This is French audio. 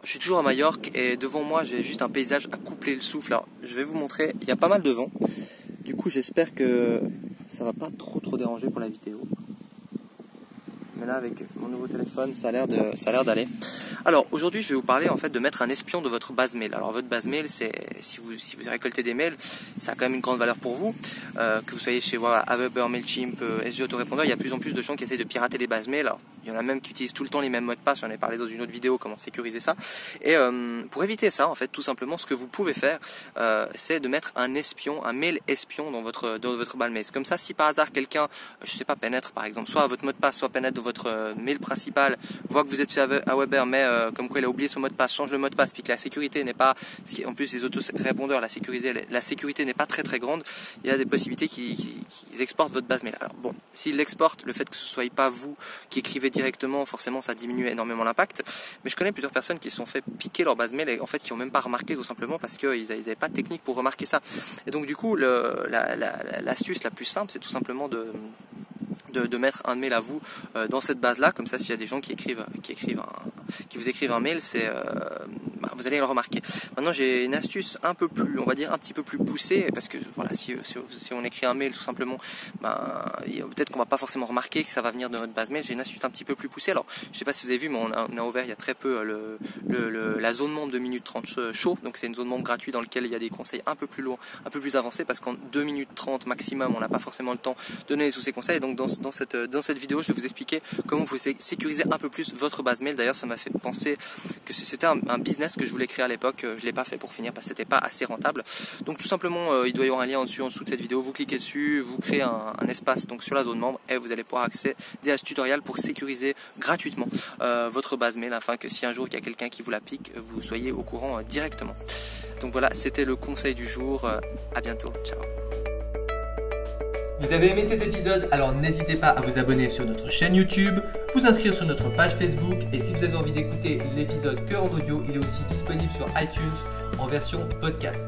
je suis toujours à Majorque et devant moi j'ai juste un paysage à couper le souffle. Alors je vais vous montrer, il y a pas mal de vent. Du coup j'espère que ça va pas trop déranger pour la vidéo. Mais là avec mon nouveau téléphone ça a l'air d'aller. Alors aujourd'hui je vais vous parler en fait de mettre un espion de votre base mail. Alors votre base mail, c'est si vous récoltez des mails, ça a quand même une grande valeur pour vous. Que vous soyez chez Aweber, Mailchimp, SG Autorépondeur, il y a de plus en plus de gens qui essayent de pirater les bases mail. Alors, il y en a même qui utilisent tout le temps les mêmes mots de passe, j'en ai parlé dans une autre vidéo comment sécuriser ça. Et pour éviter ça, en fait, tout simplement, ce que vous pouvez faire, c'est de mettre un espion, un mail espion dans votre base mail. Comme ça, si par hasard quelqu'un, je sais pas, pénètre par exemple, soit à votre mot de passe, soit pénètre dans votre mail principal, voit que vous êtes chez Aweber, mais comme quoi il a oublié son mot de passe, change le mot de passe, puis que la sécurité n'est pas, en plus les autorépondeurs, la sécurité n'est pas très grande, il y a des possibilités qu'ils exportent votre base mail. Alors bon, s'ils l'exportent, le fait que ce ne soit pas vous qui écrivez directement, forcément ça diminue énormément l'impact. Mais je connais plusieurs personnes qui se sont fait piquer leur base mail et en fait qui n'ont même pas remarqué, tout simplement parce qu'ils n'avaient pas de technique pour remarquer ça. Et donc du coup, l'astuce la plus simple, c'est tout simplement de mettre un mail à vous dans cette base là, comme ça s'il y a des gens qui vous écrivent un mail, vous allez le remarquer. Maintenant j'ai une astuce un peu plus, on va dire un petit peu plus poussée, parce que voilà, si on écrit un mail tout simplement, peut-être qu'on va pas forcément remarquer que ça va venir de notre base mail. J'ai une astuce un petit peu plus poussée. Alors je sais pas si vous avez vu, mais on a ouvert il y a très peu la zone membre de minutes 30 chaud, donc c'est une zone membre gratuite dans laquelle il y a des conseils un peu plus lourds, un peu plus avancés, parce qu'en 2 minutes 30 maximum on n'a pas forcément le temps de donner tous ces conseils. Et donc dans cette vidéo je vais vous expliquer comment vous sécuriser un peu plus votre base mail. D'ailleurs ça m'a fait penser que c'était un business que je voulais créer à l'époque, je l'ai pas fait pour finir parce que c'était pas assez rentable. Donc tout simplement il doit y avoir un lien en dessous de cette vidéo, vous cliquez dessus, vous créez un espace donc sur la zone membre et vous allez pouvoir accéder à ce tutoriel pour sécuriser gratuitement votre base mail, afin que si un jour il y a quelqu'un qui vous la pique, vous soyez au courant directement. Donc voilà, c'était le conseil du jour, à bientôt, ciao. Vous avez aimé cet épisode? Alors n'hésitez pas à vous abonner sur notre chaîne YouTube, vous inscrire sur notre page Facebook, et si vous avez envie d'écouter l'épisode que en audio, il est aussi disponible sur iTunes en version podcast.